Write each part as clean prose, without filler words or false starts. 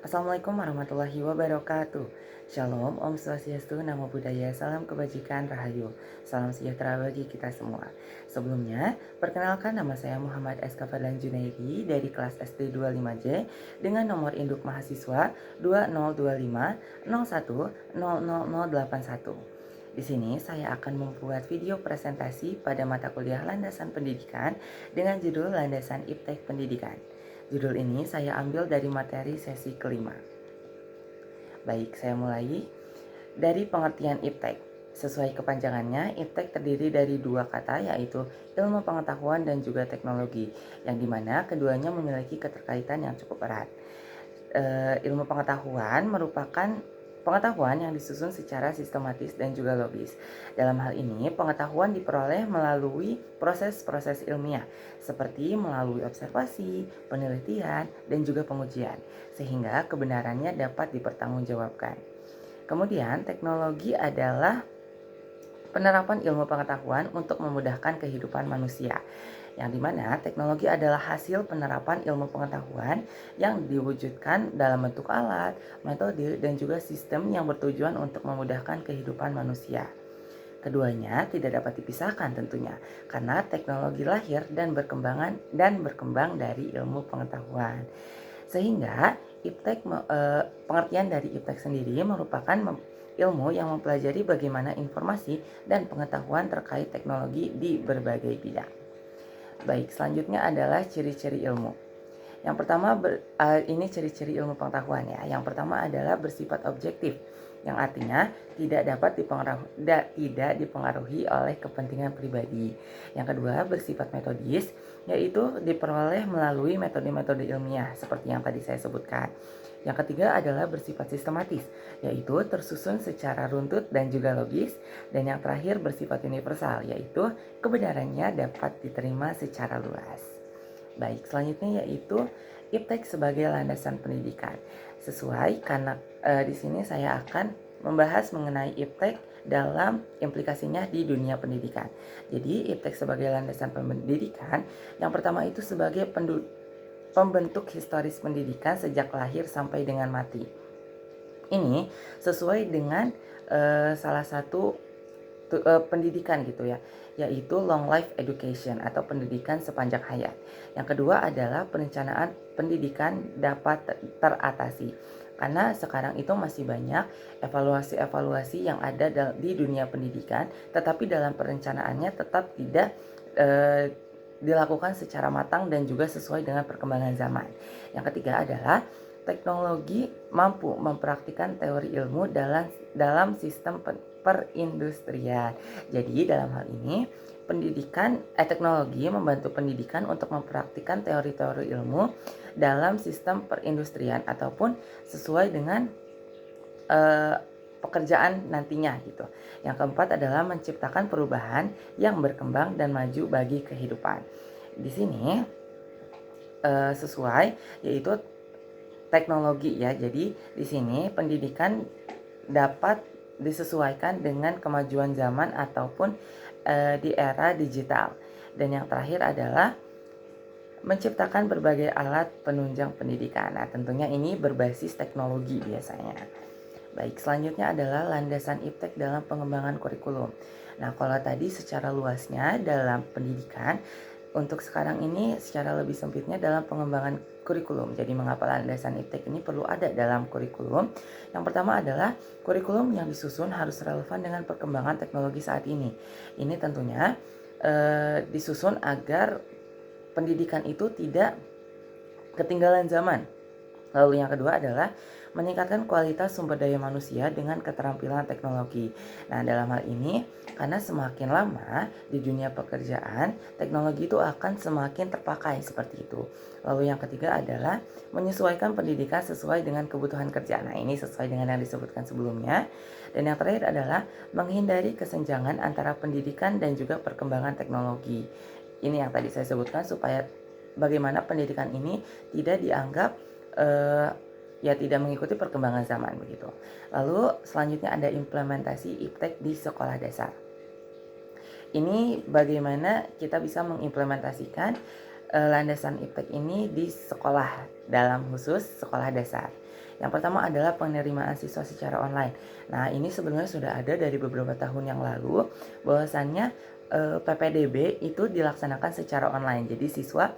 Assalamualaikum warahmatullahi wabarakatuh. Shalom, Om Swastiastu, Namo Buddhaya, Salam Kebajikan, Rahayu. Salam sejahtera bagi kita semua. Sebelumnya, perkenalkan nama saya Muhammad S. Fadlan Junaidi dari kelas SD 25J dengan nomor induk mahasiswa 202501000081. Di sini saya akan membuat video presentasi pada mata kuliah Landasan Pendidikan dengan judul Landasan Iptek Pendidikan. Judul ini saya ambil dari materi sesi kelima. Baik, saya mulai dari pengertian iptek. Sesuai kepanjangannya, iptek terdiri dari dua kata, yaitu ilmu pengetahuan dan juga teknologi, yang dimana keduanya memiliki keterkaitan yang cukup erat. Ilmu pengetahuan merupakan pengetahuan yang disusun secara sistematis dan juga logis. Dalam hal ini, pengetahuan diperoleh melalui proses-proses ilmiah, seperti melalui observasi, penelitian, dan juga pengujian, sehingga kebenarannya dapat dipertanggungjawabkan. Kemudian, teknologi adalah penerapan ilmu pengetahuan untuk memudahkan kehidupan manusia, yang dimana teknologi adalah hasil penerapan ilmu pengetahuan yang diwujudkan dalam bentuk alat, metode, dan juga sistem yang bertujuan untuk memudahkan kehidupan manusia. Keduanya tidak dapat dipisahkan tentunya, karena teknologi lahir dan berkembang dari ilmu pengetahuan. Sehingga pengertian dari iptek sendiri merupakan ilmu yang mempelajari bagaimana informasi dan pengetahuan terkait teknologi di berbagai bidang. Baik, selanjutnya adalah ciri-ciri ilmu. Yang pertama, ini ciri-ciri ilmu pengetahuan ya. Yang pertama adalah bersifat objektif, yang artinya tidak dipengaruhi oleh kepentingan pribadi. Yang kedua, bersifat metodis, yaitu diperoleh melalui metode-metode ilmiah seperti yang tadi saya sebutkan. Yang ketiga adalah bersifat sistematis, yaitu tersusun secara runtut dan juga logis. Dan yang terakhir bersifat universal, yaitu kebenarannya dapat diterima secara luas. Baik, selanjutnya yaitu iptek sebagai landasan pendidikan. Sesuai karena di sini saya akan membahas mengenai iptek dalam implikasinya di dunia pendidikan. Jadi iptek sebagai landasan pendidikan, yang pertama itu sebagai pembentuk historis pendidikan sejak lahir sampai dengan mati. Ini sesuai dengan salah satu pendidikan gitu ya, yaitu long life education atau pendidikan sepanjang hayat. Yang kedua adalah perencanaan pendidikan dapat teratasi, karena sekarang itu masih banyak evaluasi-evaluasi yang ada di dunia pendidikan, tetapi dalam perencanaannya tetap tidak dilakukan secara matang dan juga sesuai dengan perkembangan zaman. Yang ketiga adalah teknologi mampu mempraktikkan teori ilmu dalam sistem perindustrian. Jadi dalam hal ini teknologi membantu pendidikan untuk mempraktikkan teori-teori ilmu dalam sistem perindustrian ataupun sesuai dengan pekerjaan nantinya gitu. Yang keempat adalah menciptakan perubahan yang berkembang dan maju bagi kehidupan. Di sini sesuai yaitu teknologi ya. Jadi di sini pendidikan dapat disesuaikan dengan kemajuan zaman ataupun di era digital. Dan yang terakhir adalah menciptakan berbagai alat penunjang pendidikan. Nah, tentunya ini berbasis teknologi biasanya. Baik, selanjutnya adalah landasan iptek dalam pengembangan kurikulum. Nah, kalau tadi secara luasnya dalam pendidikan, untuk sekarang ini secara lebih sempitnya dalam pengembangan kurikulum. Jadi mengapa landasan iptek ini perlu ada dalam kurikulum? Yang pertama adalah kurikulum yang disusun harus relevan dengan perkembangan teknologi saat ini. Ini tentunya disusun agar pendidikan itu tidak ketinggalan zaman. Lalu yang kedua adalah meningkatkan kualitas sumber daya manusia dengan keterampilan teknologi. Nah, dalam hal ini karena semakin lama di dunia pekerjaan, teknologi itu akan semakin terpakai seperti itu. Lalu yang ketiga adalah menyesuaikan pendidikan sesuai dengan kebutuhan kerja. Nah, ini sesuai dengan yang disebutkan sebelumnya. Dan yang terakhir adalah menghindari kesenjangan antara pendidikan dan juga perkembangan teknologi. Ini yang tadi saya sebutkan supaya bagaimana pendidikan ini tidak dianggap ya tidak mengikuti perkembangan zaman begitu. Lalu selanjutnya ada implementasi iptek di sekolah dasar. Ini bagaimana kita bisa mengimplementasikan landasan IPTEK ini di sekolah, dalam khusus sekolah dasar. Yang pertama adalah penerimaan siswa secara online. Nah, ini sebenarnya sudah ada dari beberapa tahun yang lalu, bahwasannya PPDB itu dilaksanakan secara online. Jadi siswa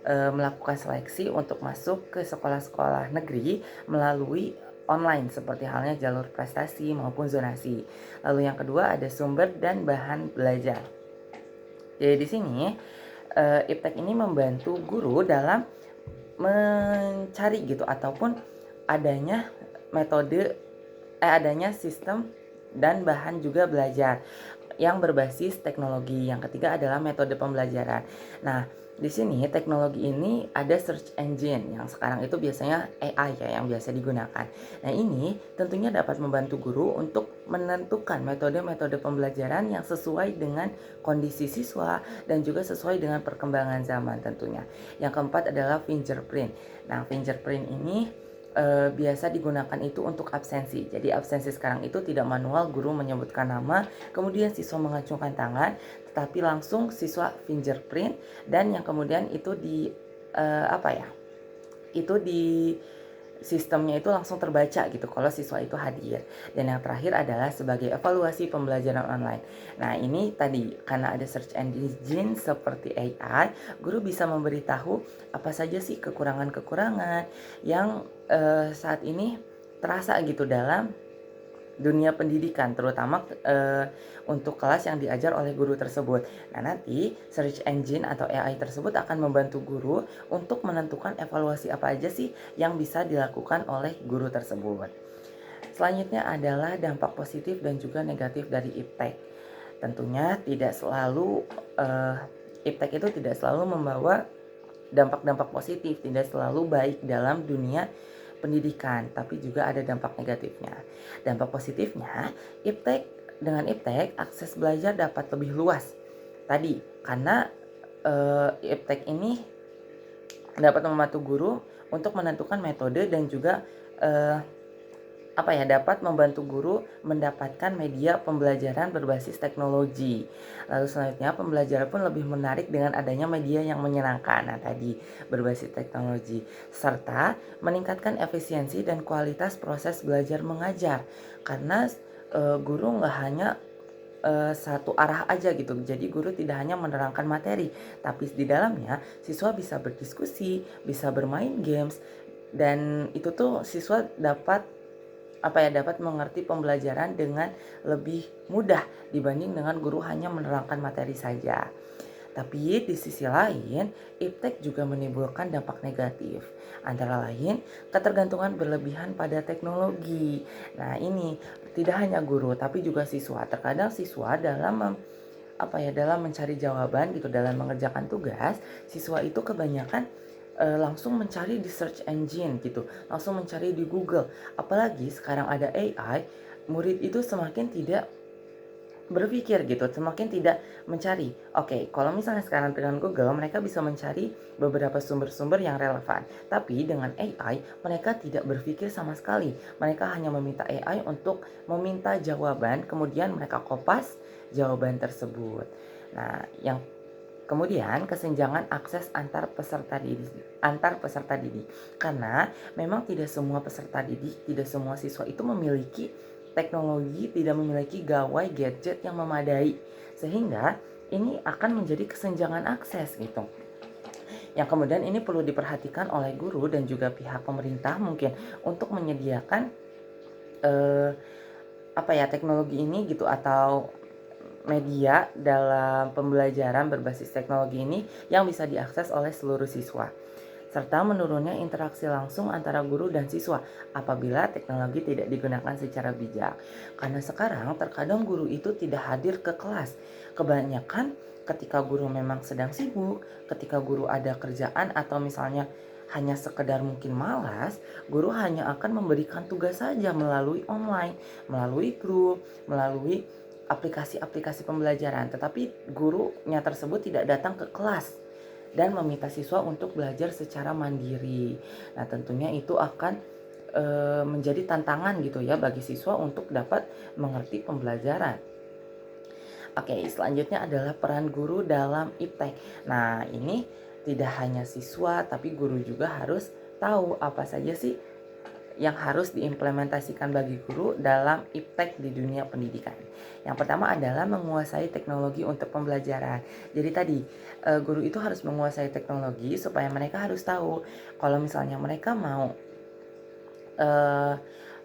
melakukan seleksi untuk masuk ke sekolah-sekolah negeri melalui online seperti halnya jalur prestasi maupun zonasi. Lalu yang kedua ada sumber dan bahan belajar. Jadi di sini IPTEK ini membantu guru dalam mencari gitu ataupun adanya metode adanya sistem dan bahan juga belajar yang berbasis teknologi. Yang ketiga adalah metode pembelajaran. Nah, di sini teknologi ini ada search engine yang sekarang itu biasanya AI ya yang biasa digunakan. Nah, ini tentunya dapat membantu guru untuk menentukan metode-metode pembelajaran yang sesuai dengan kondisi siswa dan juga sesuai dengan perkembangan zaman tentunya. Yang keempat adalah fingerprint. Nah, fingerprint ini biasa digunakan itu untuk absensi. Jadi absensi sekarang itu tidak manual, guru menyebutkan nama, kemudian siswa mengacungkan tangan, tetapi langsung siswa fingerprint dan yang kemudian itu itu di sistemnya itu langsung terbaca gitu kalau siswa itu hadir. Dan yang terakhir adalah sebagai evaluasi pembelajaran online. Nah, ini tadi karena ada search engine seperti AI, guru bisa memberitahu apa saja sih kekurangan-kekurangan yang saat ini terasa gitu dalam dunia pendidikan, terutama untuk kelas yang diajar oleh guru tersebut. Nah, nanti search engine atau AI tersebut akan membantu guru untuk menentukan evaluasi apa aja sih yang bisa dilakukan oleh guru tersebut. Selanjutnya adalah dampak positif dan juga negatif dari IPTEK. Tentunya tidak selalu IPTEK itu tidak selalu membawa dampak-dampak positif, tidak selalu baik dalam dunia pendidikan, tapi juga ada dampak negatifnya. Dampak positifnya, dengan IPTEK akses belajar dapat lebih luas. Tadi karena IPTEK ini dapat membantu guru untuk menentukan metode dan juga dapat membantu guru mendapatkan media pembelajaran berbasis teknologi. Lalu selanjutnya pembelajaran pun lebih menarik dengan adanya media yang menyenangkan. Nah, tadi berbasis teknologi serta meningkatkan efisiensi dan kualitas proses belajar mengajar karena guru nggak hanya satu arah aja gitu. Jadi guru tidak hanya menerangkan materi, tapi di dalamnya siswa bisa berdiskusi, bisa bermain games dan itu tuh siswa dapat mengerti pembelajaran dengan lebih mudah dibanding dengan guru hanya menerangkan materi saja. Tapi di sisi lain, IPTEK juga menimbulkan dampak negatif. Antara lain, ketergantungan berlebihan pada teknologi. Nah, ini tidak hanya guru tapi juga siswa. Terkadang siswa dalam mencari jawaban gitu, dalam mengerjakan tugas, siswa itu kebanyakan langsung mencari di search engine gitu, langsung mencari di Google. Apalagi sekarang ada AI, murid itu semakin tidak berpikir gitu, semakin tidak mencari. Oke, kalau misalnya sekarang dengan Google mereka bisa mencari beberapa sumber-sumber yang relevan. Tapi dengan AI mereka tidak berpikir sama sekali. Mereka hanya meminta AI untuk meminta jawaban, kemudian mereka kopas jawaban tersebut. Nah, yang kemudian kesenjangan akses antar peserta didik. Karena memang tidak semua peserta didik, tidak semua siswa itu memiliki teknologi, tidak memiliki gawai gadget yang memadai. Sehingga ini akan menjadi kesenjangan akses gitu. Yang kemudian ini perlu diperhatikan oleh guru dan juga pihak pemerintah mungkin untuk menyediakan teknologi ini gitu atau media dalam pembelajaran berbasis teknologi ini yang bisa diakses oleh seluruh siswa, serta menurunnya interaksi langsung antara guru dan siswa apabila teknologi tidak digunakan secara bijak. Karena sekarang terkadang guru itu tidak hadir ke kelas. Kebanyakan ketika guru memang sedang sibuk, ketika guru ada kerjaan atau misalnya hanya sekedar mungkin malas, guru hanya akan memberikan tugas saja melalui online, melalui grup, melalui aplikasi-aplikasi pembelajaran, tetapi gurunya tersebut tidak datang ke kelas dan meminta siswa untuk belajar secara mandiri. Nah, tentunya itu akan menjadi tantangan gitu ya bagi siswa untuk dapat mengerti pembelajaran. Oke, selanjutnya adalah peran guru dalam IPTEK. Nah, ini tidak hanya siswa tapi guru juga harus tahu apa saja sih yang harus diimplementasikan bagi guru dalam iptek di dunia pendidikan. Yang pertama adalah menguasai teknologi untuk pembelajaran. Jadi tadi guru itu harus menguasai teknologi supaya mereka harus tahu kalau misalnya mereka mau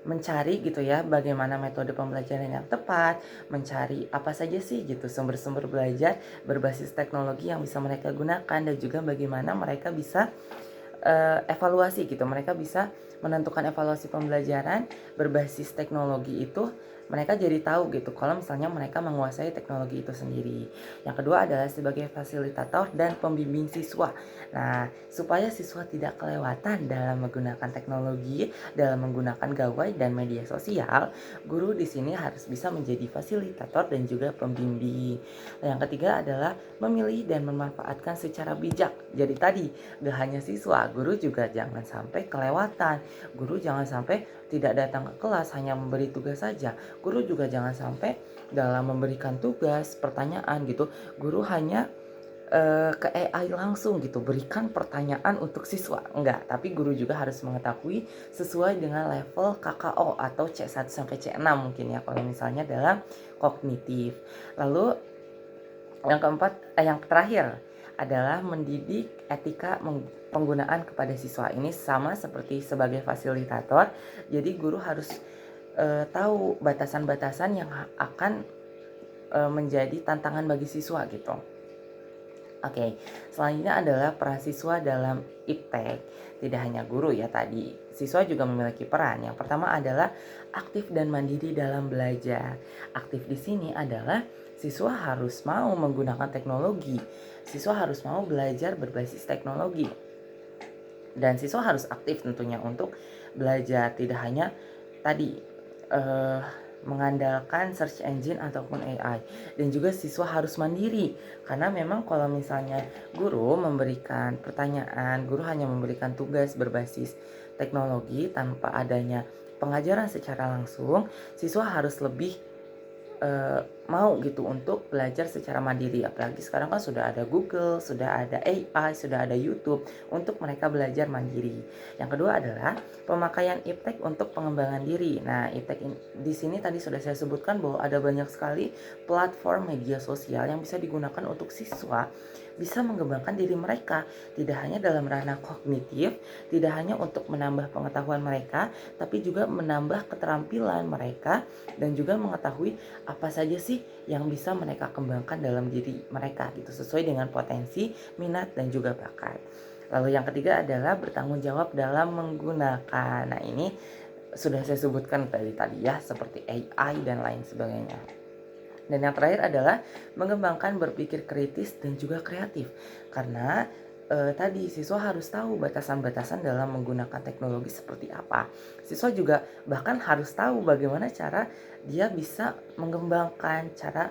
mencari gitu ya bagaimana metode pembelajaran yang tepat, mencari apa saja sih gitu sumber-sumber belajar berbasis teknologi yang bisa mereka gunakan, dan juga bagaimana mereka bisa evaluasi gitu. Mereka bisa menentukan evaluasi pembelajaran berbasis teknologi itu, mereka jadi tahu gitu kalau misalnya mereka menguasai teknologi itu sendiri. Yang kedua adalah sebagai fasilitator dan pembimbing siswa. Nah, supaya siswa tidak kelewatan dalam menggunakan teknologi, dalam menggunakan gawai dan media sosial, guru di sini harus bisa menjadi fasilitator dan juga pembimbing. Yang ketiga adalah memilih dan memanfaatkan secara bijak. Jadi tadi, gak hanya siswa, guru juga jangan sampai kelewatan. Guru jangan sampai tidak datang ke kelas, hanya memberi tugas saja. Guru juga jangan sampai dalam memberikan tugas, pertanyaan gitu, guru hanya ke AI langsung gitu, berikan pertanyaan untuk siswa. Enggak, tapi guru juga harus mengetahui sesuai dengan level KKO atau C1 sampai C6 mungkin ya kalau misalnya dalam kognitif. Lalu yang terakhir adalah mendidik etika penggunaan kepada siswa. Ini sama seperti sebagai fasilitator. Jadi guru harus tahu batasan-batasan yang akan menjadi tantangan bagi siswa gitu. Oke, selanjutnya adalah peran siswa dalam iptek. Tidak hanya guru ya tadi, siswa juga memiliki peran. Yang pertama adalah aktif dan mandiri dalam belajar. Aktif di sini adalah siswa harus mau menggunakan teknologi. Siswa harus mau belajar berbasis teknologi. Dan siswa harus aktif tentunya untuk belajar, tidak hanya tadi mengandalkan search engine ataupun AI. Dan juga siswa harus mandiri, karena memang kalau misalnya guru memberikan pertanyaan, guru hanya memberikan tugas berbasis teknologi tanpa adanya pengajaran secara langsung, siswa harus lebih mau gitu untuk belajar secara mandiri. Apalagi sekarang kan sudah ada Google, sudah ada AI, sudah ada YouTube untuk mereka belajar mandiri. Yang kedua adalah pemakaian iptek untuk pengembangan diri. Nah, iptek di sini tadi sudah saya sebutkan bahwa ada banyak sekali platform media sosial yang bisa digunakan untuk siswa bisa mengembangkan diri mereka, tidak hanya dalam ranah kognitif, tidak hanya untuk menambah pengetahuan mereka, tapi juga menambah keterampilan mereka dan juga mengetahui apa saja sih yang bisa mereka kembangkan dalam diri mereka gitu, sesuai dengan potensi, minat dan juga bakat. Lalu yang ketiga adalah bertanggung jawab dalam menggunakan. Nah, ini sudah saya sebutkan tadi ya, seperti AI dan lain sebagainya. Dan yang terakhir adalah mengembangkan berpikir kritis dan juga kreatif. Karena tadi siswa harus tahu batasan-batasan dalam menggunakan teknologi seperti apa. Siswa juga bahkan harus tahu bagaimana cara dia bisa mengembangkan, cara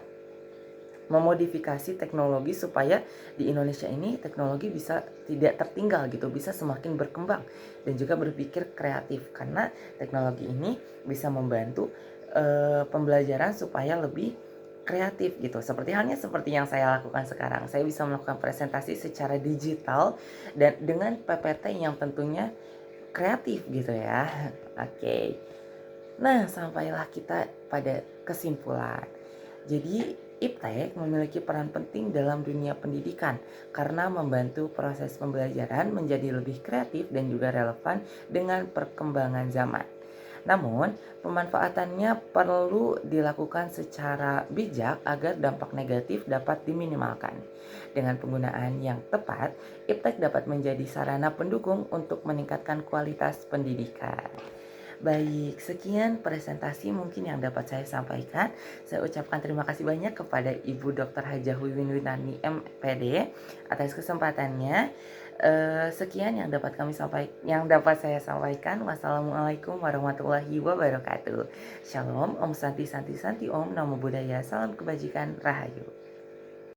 memodifikasi teknologi supaya di Indonesia ini teknologi bisa tidak tertinggal gitu, bisa semakin berkembang dan juga berpikir kreatif, karena teknologi ini bisa membantu pembelajaran supaya lebih kreatif gitu. Seperti yang saya lakukan sekarang. Saya bisa melakukan presentasi secara digital dan dengan PPT yang tentunya kreatif gitu ya. Oke. Nah, sampailah kita pada kesimpulan. Jadi, iptek memiliki peran penting dalam dunia pendidikan karena membantu proses pembelajaran menjadi lebih kreatif dan juga relevan dengan perkembangan zaman. Namun, pemanfaatannya perlu dilakukan secara bijak agar dampak negatif dapat diminimalkan. Dengan penggunaan yang tepat, iptek dapat menjadi sarana pendukung untuk meningkatkan kualitas pendidikan. Baik, sekian presentasi mungkin yang dapat saya sampaikan. Saya ucapkan terima kasih banyak kepada Ibu Dr. Hajah Wiwin Winani MPD atas kesempatannya. Sekian yang dapat saya sampaikan. Wassalamualaikum warahmatullahi wabarakatuh. Shalom, Om Santi Santi Santi Om, Namo Buddhaya, salam kebajikan, Rahayu.